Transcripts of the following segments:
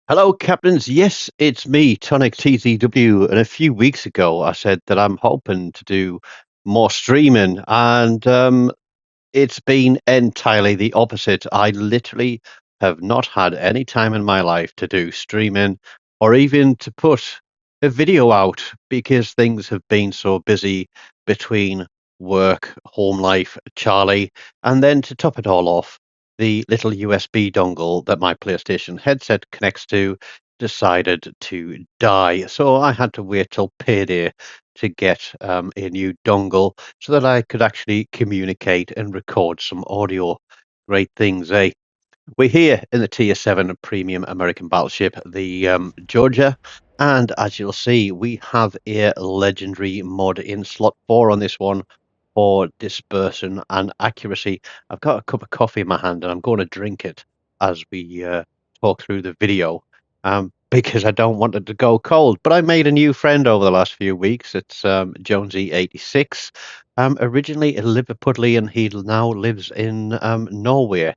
Hello, Captains. Yes, it's me, TONIK TZW. And a few weeks ago, I said that I'm hoping to do more streaming, and it's been entirely the opposite. I literally have not had any time in my life to do streaming or even to put a video out because things have been so busy between work, home life, Charlie, and then to top it all off, the little USB dongle that my PlayStation headset connects to decided to die. So I had to wait till payday to get a new dongle so that I could actually communicate and record some audio. Great things, eh? We're here in the Tier 7 Premium American Battleship, the Georgia, and as you'll see, we have a legendary mod in slot 4 on this one for dispersion and accuracy. I've got a cup of coffee in my hand and I'm going to drink it as we talk through the video because I don't want it to go cold. But I made a new friend over the last few weeks. It's Jonesy86, originally a Liverpudlian. He now lives in Norway.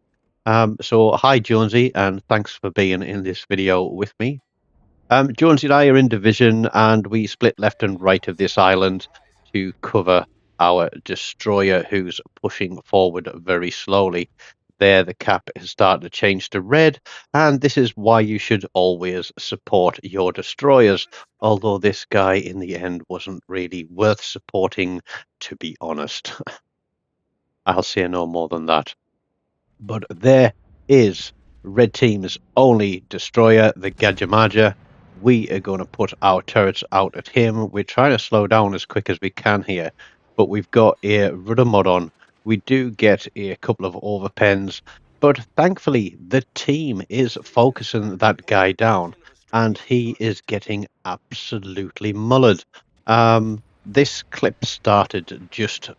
So hi Jonesy, and thanks for being in this video with me. Jonesy and I are in division, and we split left and right of this island to cover our destroyer, who's pushing forward very slowly. There, the cap has started to change to red, and this is why you should always support your destroyers. Although this guy, in the end, wasn't really worth supporting, to be honest. I'll say no more than that. But there is red team's only destroyer, the Gajamaja. We are going to put our turrets out at him. We're trying to slow down as quick as we can here, but we've got a rudder mod on. We do get a couple of overpens, but thankfully the team is focusing that guy down, and he is getting absolutely mullered. This clip started just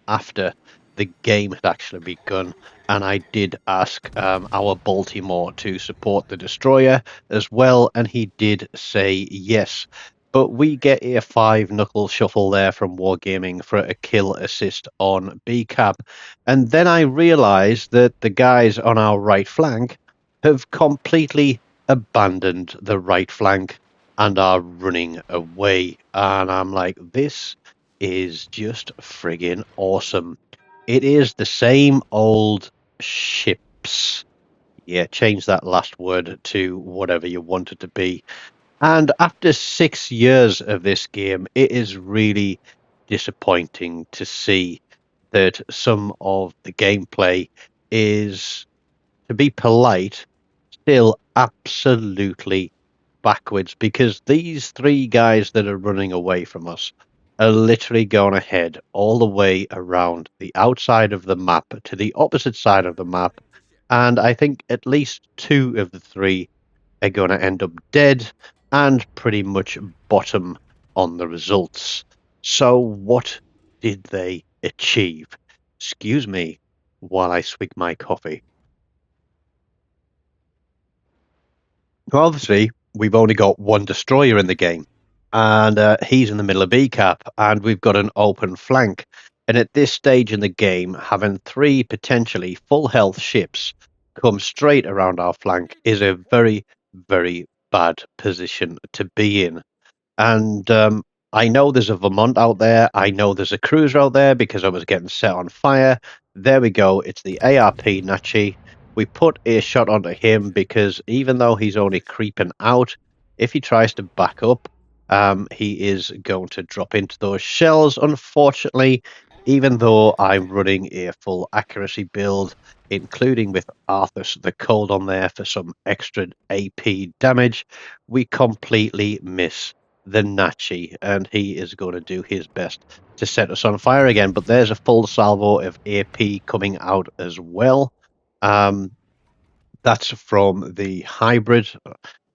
after the game had actually begun, and I did ask our Baltimore to support the destroyer as well, and he did say yes. But we get a 5-knuckle shuffle there from Wargaming for a kill assist on BCAP. And then I realised that the guys on our right flank have completely abandoned the right flank and are running away. And I'm like, this is just friggin' awesome. It is the same old ships. Yeah, change that last word to whatever you want it to be. And after 6 years of this game, it is really disappointing to see that some of the gameplay is, to be polite, still absolutely backwards, because these three guys that are running away from us are literally going ahead all the way around the outside of the map to the opposite side of the map. And I think at least two of the three are going to end up dead and pretty much bottom on the results. So, what did they achieve? Excuse me while I swig my coffee. Well, obviously, we've only got one destroyer in the game, and he's in the middle of BCAP, and we've got an open flank. And at this stage in the game, having three potentially full health ships come straight around our flank is a very, very bad position to be in. And I know there's a Vermont out there. I know there's a cruiser out there because I was getting set on fire. There we go. It's the ARP Nachi. We put a shot onto him because even though he's only creeping out, if he tries to back up, he is going to drop into those shells. Unfortunately, even though I'm running a full accuracy build, including with Arthas the Cold on there for some extra AP damage, we completely miss the Nachi, and he is going to do his best to set us on fire again. But there's a full salvo of AP coming out as well. That's from the hybrid.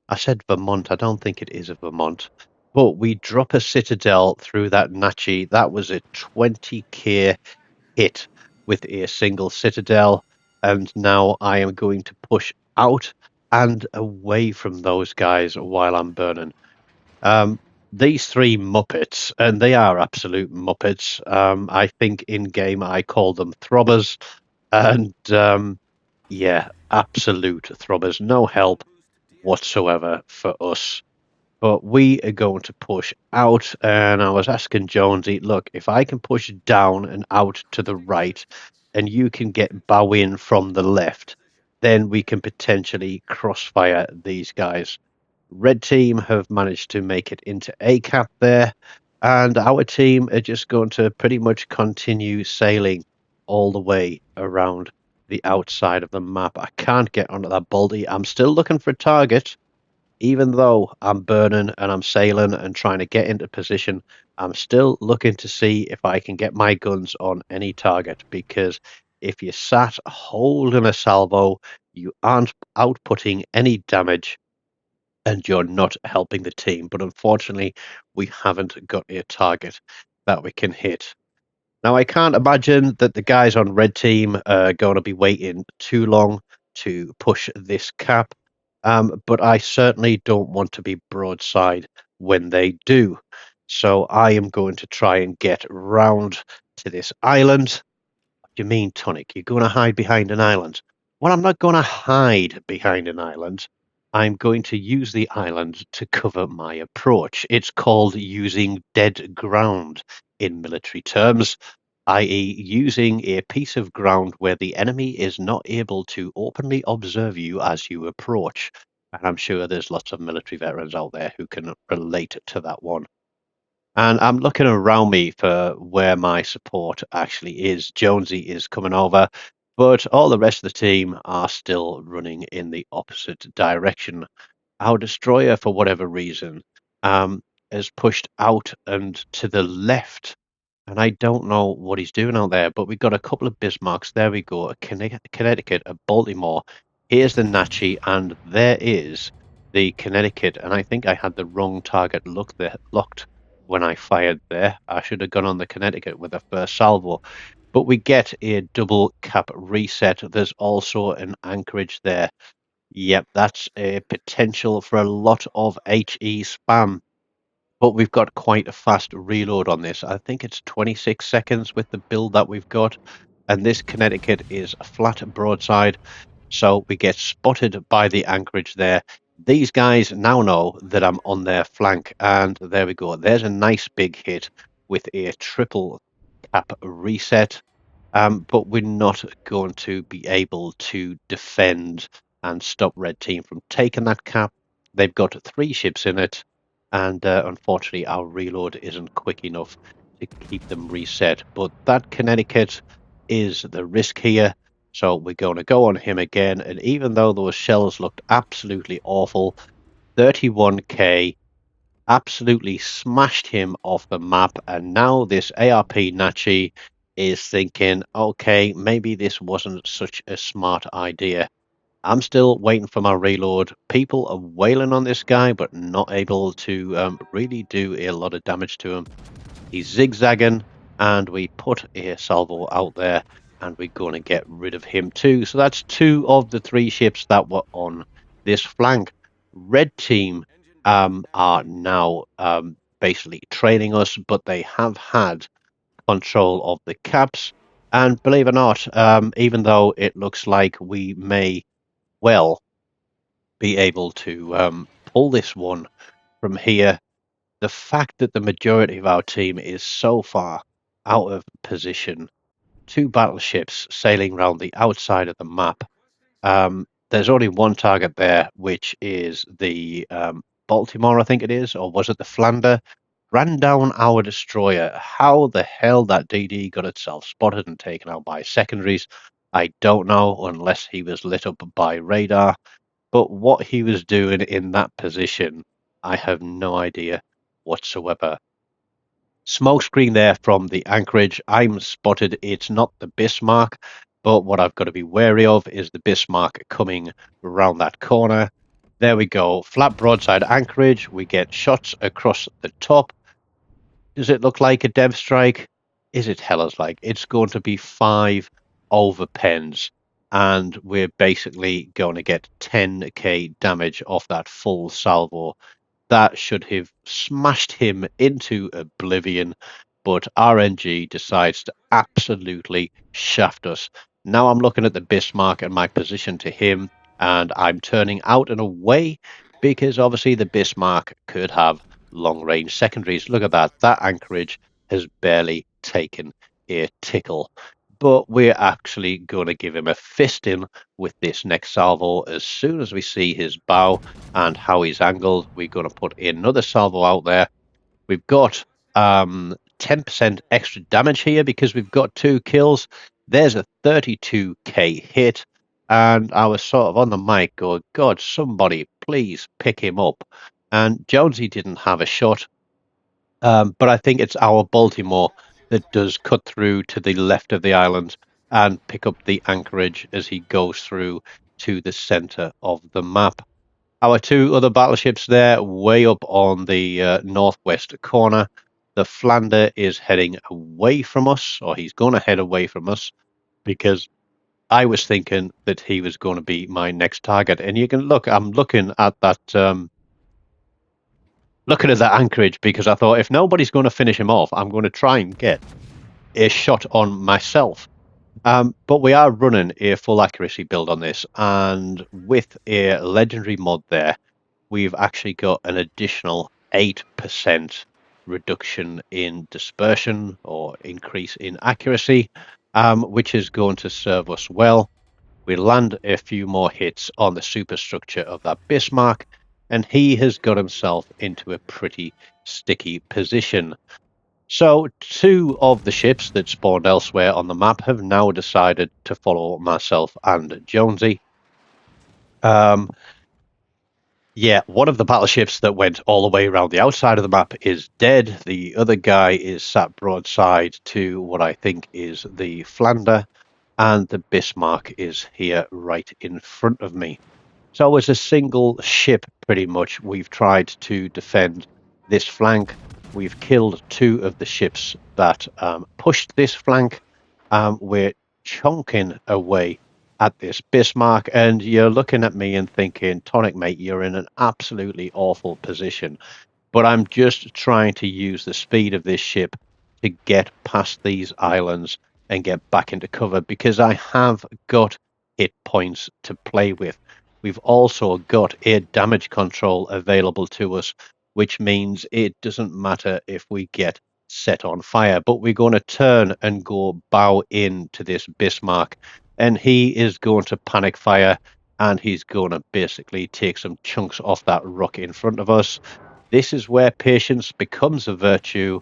I said Vermont. I don't think it is a Vermont. But we drop a citadel through that Nachi. That was a 20k hit with a single citadel. And now I am going to push out and away from those guys while I'm burning. These three Muppets, and they are absolute Muppets. I think in game I call them throbbers, and yeah, absolute throbbers. No help. whatsoever for us. But we are going to push out, and I was asking Jonesy, look, if I can push down and out to the right, and you can get bow in from the left, then we can potentially crossfire these guys. Red team have managed to make it into A cap there, and our team are just going to pretty much continue sailing all the way around the outside of the map. I can't get onto that baldy. I'm still looking for a target. Even though I'm burning and I'm sailing and trying to get into position, I'm still looking to see if I can get my guns on any target, because if you sat holding a salvo, you aren't outputting any damage and you're not helping the team. But unfortunately, we haven't got a target that we can hit. Now, I can't imagine that the guys on red team are going to be waiting too long to push this cap, but I certainly don't want to be broadside when they do. So I am going to try and get round to this island. You mean, TONIK, you're going to hide behind an island? Well, I'm not going to hide behind an island. I'm going to use the island to cover my approach. It's called using dead ground in military terms, i.e., using a piece of ground where the enemy is not able to openly observe you as you approach. And I'm sure there's lots of military veterans out there who can relate to that one. And I'm looking around me for where my support actually is. Jonesy is coming over, but all the rest of the team are still running in the opposite direction. Our destroyer, for whatever reason, um, is pushed out and to the left. And I don't know what he's doing out there, but we've got a couple of Bismarcks. There we go, a Connecticut, a Baltimore. Here's the Nachi, and there is the Connecticut. And I think I had the wrong target locked when I fired there. I should have gone on the Connecticut with the first salvo. But we get a double cap reset. There's also an anchorage there. Yep, that's a potential for a lot of HE spam. But we've got quite a fast reload on this. I think it's 26 seconds with the build that we've got. And this Connecticut is a flat broadside. So we get spotted by the anchorage there. These guys now know that I'm on their flank. And there we go. There's a nice big hit with a triple cap reset. But we're not going to be able to defend and stop red team from taking that cap. They've got 3 ships in it, and unfortunately our reload isn't quick enough to keep them reset. But that Connecticut is the risk here, so we're going to go on him again. And even though those shells looked absolutely awful, 31k absolutely smashed him off the map. And now this ARP Nachi is thinking, okay, maybe this wasn't such a smart idea. I'm still waiting for my reload. People are wailing on this guy, but not able to really do a lot of damage to him. He's zigzagging, and we put a salvo out there, and we're going to get rid of him too. So that's 2 of the 3 ships that were on this flank. Red team are now basically trailing us, but they have had control of the caps. And believe it or not, even though it looks like we may well be able to pull this one from here, the fact that the majority of our team is so far out of position, 2 battleships sailing around the outside of the map, there's only one target there, which is the Baltimore, I think it is, or was it the Flander? Ran down our destroyer. How the hell that DD got itself spotted and taken out by secondaries, I don't know, unless he was lit up by radar. But what he was doing in that position, I have no idea whatsoever. Smoke screen there from the anchorage. I'm spotted. It's not the Bismarck, but what I've got to be wary of is the Bismarck coming around that corner. There we go. Flat broadside anchorage. We get shots across the top. Does it look like a dev strike? Is it Hellas like? It's going to be 5 over pens, and we're basically going to get 10k damage off that full salvo. That should have smashed him into oblivion, but RNG decides to absolutely shaft us. Now I'm looking at the Bismarck and my position to him, and I'm turning out and away because obviously the Bismarck could have long range secondaries. Look at that. That anchorage has barely taken a tickle. But we're actually going to give him a fist in with this next salvo. As soon as we see his bow and how he's angled, we're going to put another salvo out there. We've got 10% extra damage here because we've got 2 kills. There's a 32k hit. And I was sort of on the mic going, God, somebody please pick him up. And Jonesy didn't have a shot. But I think it's our Baltimore that does cut through to the left of the island and pick up the anchorage as he goes through to the center of the map. Our 2 other battleships there, way up on the northwest corner. The Flander is heading away from us, or he's going to head away from us, because I was thinking that he was going to be my next target. And you can look, I'm looking at that anchorage because I thought if nobody's going to finish him off, I'm going to try and get a shot on myself. But we are running a full accuracy build on this, and with a legendary mod there, we've actually got an additional 8% reduction in dispersion or increase in accuracy, which is going to serve us well. We land a few more hits on the superstructure of that Bismarck, and he has got himself into a pretty sticky position. So 2 of the ships that spawned elsewhere on the map have now decided to follow myself and Jonesy. Yeah, one of the battleships that went all the way around the outside of the map is dead. The other guy is sat broadside to what I think is the Flander, and the Bismarck is here right in front of me. So as a single ship, pretty much, we've tried to defend this flank. We've killed 2 of the ships that pushed this flank. We're chonking away at this Bismarck, and you're looking at me and thinking, TONIK, mate, you're in an absolutely awful position. But I'm just trying to use the speed of this ship to get past these islands and get back into cover because I have got hit points to play with. We've also got air damage control available to us, which means it doesn't matter if we get set on fire, but we're going to turn and go bow in to this Bismarck, and he is going to panic fire, and he's going to basically take some chunks off that rock in front of us. This is where patience becomes a virtue,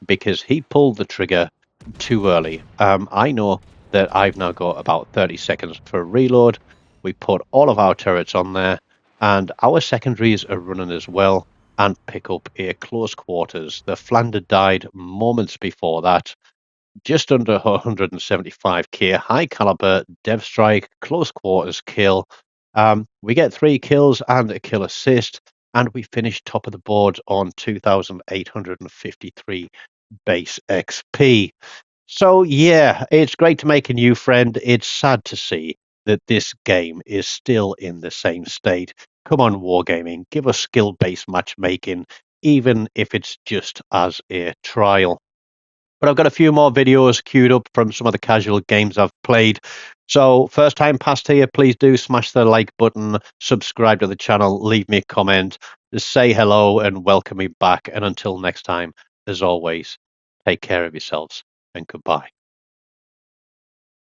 because he pulled the trigger too early. I know that I've now got about 30 seconds for a reload. We put all of our turrets on there, and our secondaries are running as well and pick up a close quarters. The Flander died moments before that. Just under 175k high caliber dev strike, close quarters kill. We get 3 kills and a kill assist, and we finish top of the board on 2,853 base XP. So yeah, it's great to make a new friend. It's sad to see that this game is still in the same state. Come on, Wargaming, give us skill-based matchmaking, even if it's just as a trial. But I've got a few more videos queued up from some of the casual games I've played. So first time past here, please do smash the like button, subscribe to the channel, leave me a comment, say hello and welcome me back. And until next time, as always, take care of yourselves and goodbye.